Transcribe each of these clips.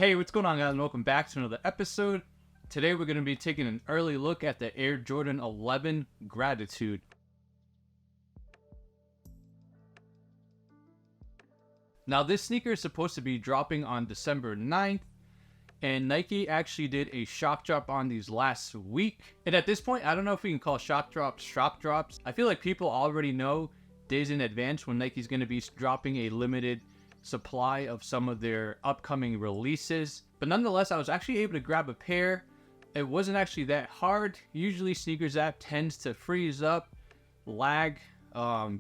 Hey, what's going on, guys, and welcome back to another episode. Today we're going to be taking an early look at the Air Jordan 11 Gratitude. Now, this sneaker is supposed to be dropping on December 9th, and Nike actually did a shop drop on these last week. And at this point, I don't know if we can call shop drops. I feel like people already know days in advance when Nike's going to be dropping a limited supply of some of their upcoming releases. But nonetheless, I was actually able to grab a pair. It wasn't actually that hard. Usually Sneakers app tends to freeze up, lag,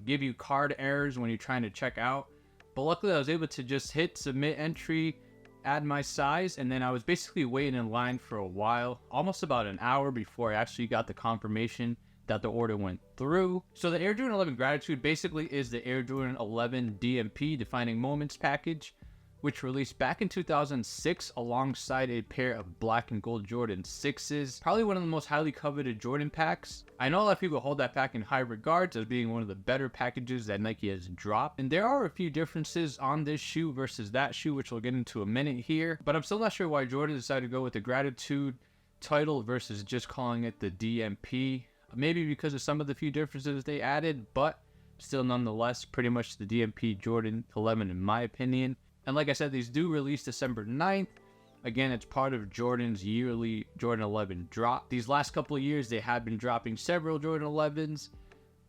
give you card errors when you're trying to check out. But luckily I was able to just hit submit entry, add my size, and then I was basically waiting in line for a while, almost about an hour before I actually got the confirmation that the order went through. So the Air Jordan 11 Gratitude basically is the Air Jordan 11 DMP Defining Moments package, which released back in 2006 alongside a pair of black and gold Jordan 6s. Probably one of the most highly coveted Jordan packs. I know a lot of people hold that pack in high regards as being one of the better packages that Nike has dropped. And there are a few differences on this shoe versus that shoe, which we'll get into a minute here. But I'm still not sure why Jordan decided to go with the Gratitude title versus just calling it the DMP. Maybe because of some of the few differences they added, but still nonetheless pretty much the DMP Jordan 11 in my opinion. And like I said, these do release December 9th. Again, it's part of Jordan's yearly Jordan 11 drop. These last couple of years, they have been dropping several Jordan 11s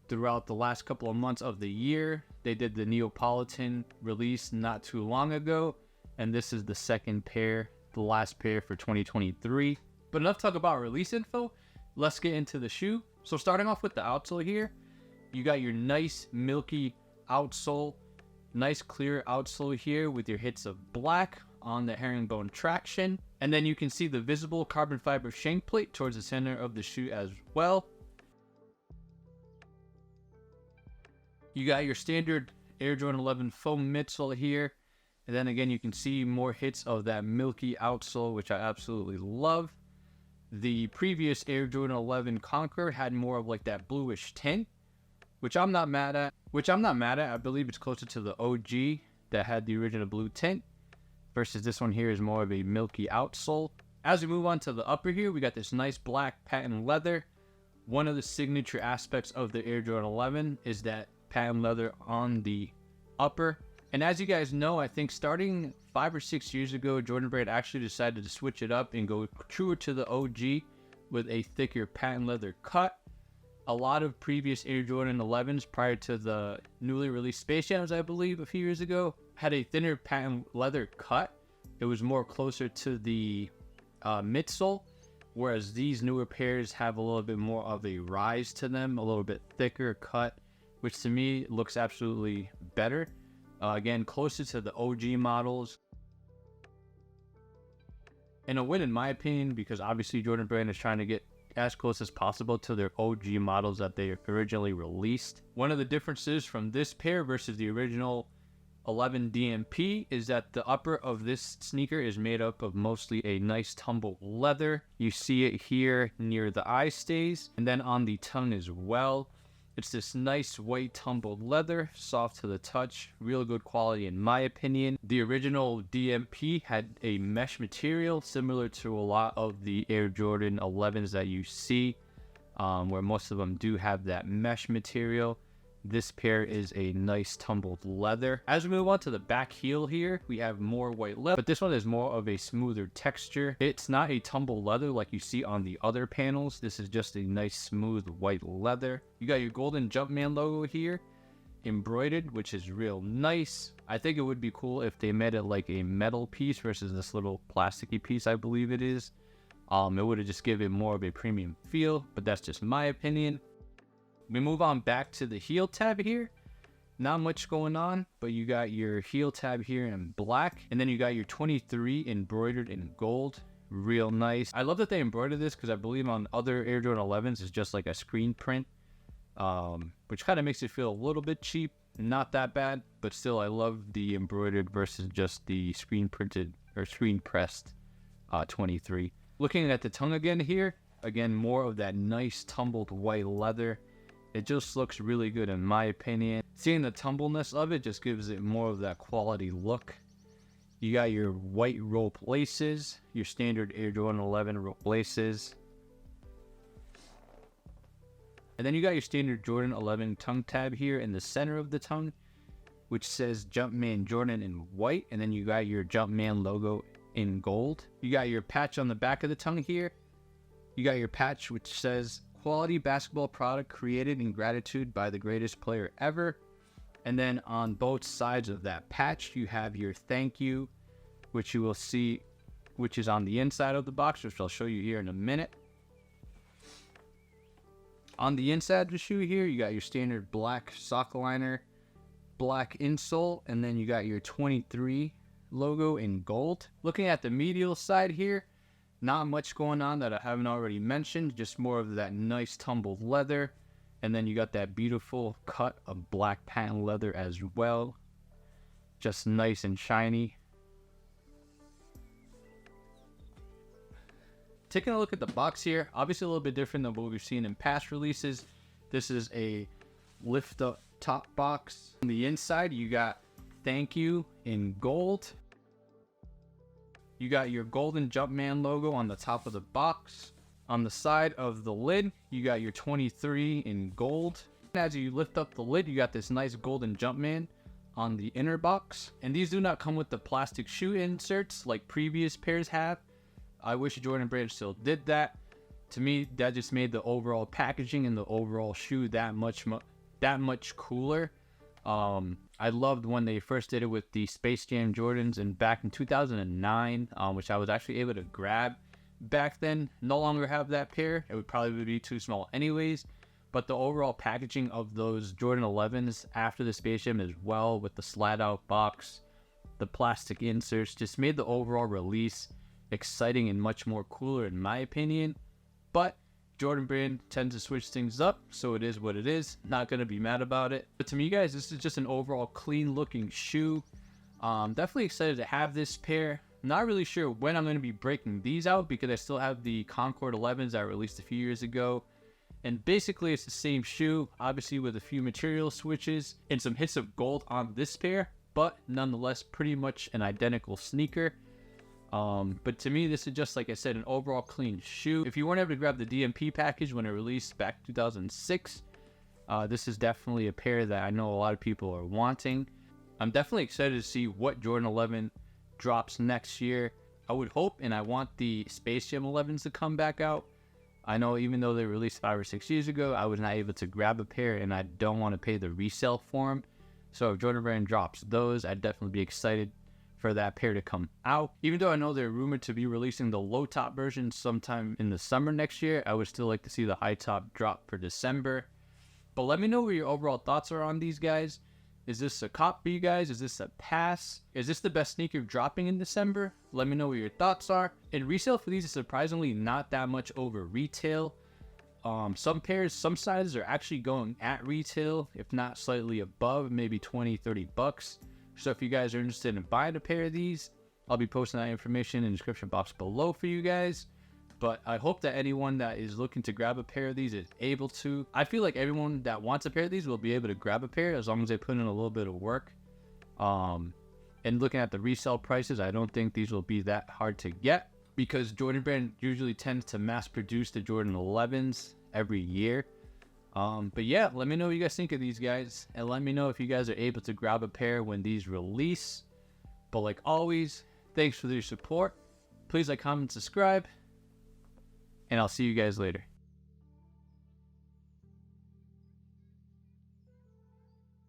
throughout the last couple of months of the year. They did the Neapolitan release not too long ago, and this is the second pair, the last pair for 2023. But enough talk about release info. Let's get into the shoe. So starting off with the outsole here, you got your nice milky outsole, nice clear outsole here with your hits of black on the herringbone traction. And then you can see the visible carbon fiber shank plate towards the center of the shoe as well. You got your standard Air Jordan 11 foam midsole here. And then again, you can see more hits of that milky outsole, which I absolutely love. The previous Air Jordan 11 Conqueror had more of like that bluish tint, which I'm not mad at. I believe it's closer to the OG that had the original blue tint versus this one here is more of a milky outsole. As we move on to the upper here, we got this nice black patent leather. One of the signature aspects of the Air Jordan 11 is that patent leather on the upper. And as you guys know, I think starting 5 or 6 years ago, Jordan Brand actually decided to switch it up and go truer to the OG with a thicker patent leather cut. A lot of previous Air Jordan 11s prior to the newly released Space Jams, I believe, a few years ago, had a thinner patent leather cut. It was more closer to the midsole, whereas these newer pairs have a little bit more of a rise to them, a little bit thicker cut, which to me looks absolutely better. Again, closer to the OG models. And a win in my opinion, because obviously Jordan Brand is trying to get as close as possible to their OG models that they originally released. One of the differences from this pair versus the original 11 DMP is that the upper of this sneaker is made up of mostly a nice tumbled leather. You see it here near the eye stays and then on the tongue as well. It's this nice white tumbled leather, soft to the touch, real good quality in my opinion. The original DMP had a mesh material similar to a lot of the Air Jordan 11s that you see, where most of them do have that mesh material. This pair is a nice tumbled leather. As we move on to the back heel here, we have more white leather, but this one is more of a smoother texture. It's not a tumbled leather like you see on the other panels. This is just a nice smooth white leather. You got your golden Jumpman logo here, embroidered, which is real nice. I think it would be cool if they made it like a metal piece versus this little plasticky piece, I believe it is. It would have just given it more of a premium feel, but that's just my opinion. We move on back to the heel tab here. Not much going on, but you got your heel tab here in black, and then you got your 23 embroidered in gold. Real nice. I love that they embroidered this because I believe on other Air Jordan 11s it's just like a screen print, which kind of makes it feel a little bit cheap. Not that bad, but still I love the embroidered versus just the screen printed or screen pressed 23. Looking at the tongue again here, again more of that nice tumbled white leather. It just looks really good in my opinion. Seeing the tumbleness of it just gives it more of that quality look. You got your white roll laces, your standard Air Jordan 11 roll laces. And then you got your standard Jordan 11 tongue tab here in the center of the tongue, which says Jumpman Jordan in white. And then you got your Jumpman logo in gold. You got your patch on the back of the tongue here. You got your patch which says quality basketball product created in gratitude by the greatest player ever. And then on both sides of that patch, you have your thank you, which you will see, which is on the inside of the box, which I'll show you here in a minute. On the inside of the shoe here, you got your standard black sock liner, black insole, and then you got your 23 logo in gold. Looking at the medial side here, not much going on that I haven't already mentioned, just more of that nice tumbled leather. And then you got that beautiful cut of black patent leather as well. Just nice and shiny. Taking a look at the box here, obviously a little bit different than what we've seen in past releases. This is a lift up top box. On the inside, you got thank you in gold. You got your golden Jumpman logo on the top of the box. On the side of the lid, you got your 23 in gold. As you lift up the lid, you got this nice golden Jumpman on the inner box. And these do not come with the plastic shoe inserts like previous pairs have. I wish Jordan Brand still did that. To me, that just made the overall packaging and the overall shoe that much cooler. I loved when they first did it with the Space Jam Jordans and back in 2009, which I was actually able to grab back then. No longer have that pair. It would probably be too small anyways. But the overall packaging of those Jordan 11s after the Space Jam as well, with the slide out box, the plastic inserts, just made the overall release exciting and much more cooler in my opinion. But Jordan Brand tends to switch things up, so it is what it is. Not gonna be mad about it. But to me, guys, this is just an overall clean looking shoe. Definitely excited to have this pair. Not really sure when I'm going to be breaking these out because I still have the Concord 11s that I released a few years ago. And basically it's the same shoe, obviously with a few material switches and some hits of gold on this pair, but nonetheless pretty much an identical sneaker. But to me, this is just, like I said, an overall clean shoe. If you weren't able to grab the DMP package when it released back in 2006, this is definitely a pair that I know a lot of people are wanting. I'm definitely excited to see what Jordan 11 drops next year. I would hope and I want the Space Jam 11s to come back out. I know even though they released 5 or 6 years ago, I was not able to grab a pair and I don't want to pay the resale for them. So if Jordan Brand drops those, I'd definitely be excited for that pair to come out. Even though I know they're rumored to be releasing the low top version sometime in the summer next year, I would still like to see the high top drop for December. But let me know what your overall thoughts are on these guys. Is this a cop for you guys? Is this a pass? Is this the best sneaker dropping in December? Let me know what your thoughts are. And resale for these is surprisingly not that much over retail. Some pairs, some sizes are actually going at retail, if not slightly above, maybe 20-30 bucks. So if you guys are interested in buying a pair of these, I'll be posting that information in the description box below for you guys. But I hope that anyone that is looking to grab a pair of these is able to. I feel like everyone that wants a pair of these will be able to grab a pair as long as they put in a little bit of work. And looking at the resale prices, I don't think these will be that hard to get because Jordan Brand usually tends to mass produce the Jordan 11s every year. But yeah, let me know what you guys think of these guys, and let me know if you guys are able to grab a pair when these release. But like always, thanks for your support. Please like, comment, subscribe, and I'll see you guys later.